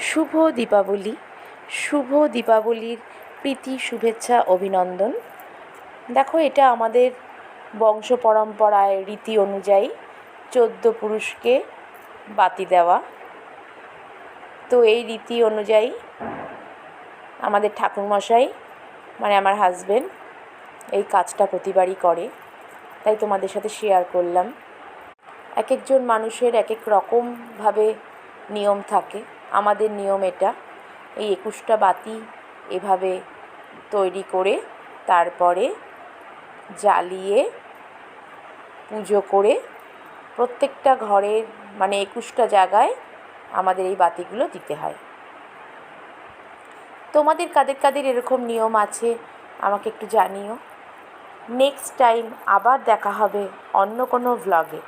শুভ দীপাবলি। শুভ দীপাবলির প্রীতি শুভেচ্ছা অভিনন্দন। দেখো, এটা আমাদের বংশ পরম্পরায় রীতি অনুযায়ী 14 পুরুষকে বাতি দেওয়া। তো এই রীতি অনুযায়ী আমাদের ঠাকুরমশাই মানে আমার হাজবেন্ড এই কাজটা প্রতিবারই করে, তাই তোমাদের সাথে শেয়ার করলাম। এক একজন মানুষের এক এক রকমভাবে নিয়ম থাকে। আমাদের নিয়ম এটা, এই 21টা বাতি এভাবে তৈরি করে তারপরে জ্বালিয়ে পুজো করে প্রত্যেকটা ঘরের মানে 21টা জায়গায় আমাদের এই বাতিগুলো দিতে হয়। তোমাদের কাদের কাদের এরকম নিয়ম আছে আমাকে একটু জানিও। নেক্সট টাইম আবার দেখা হবে অন্য কোনো ভ্লগে।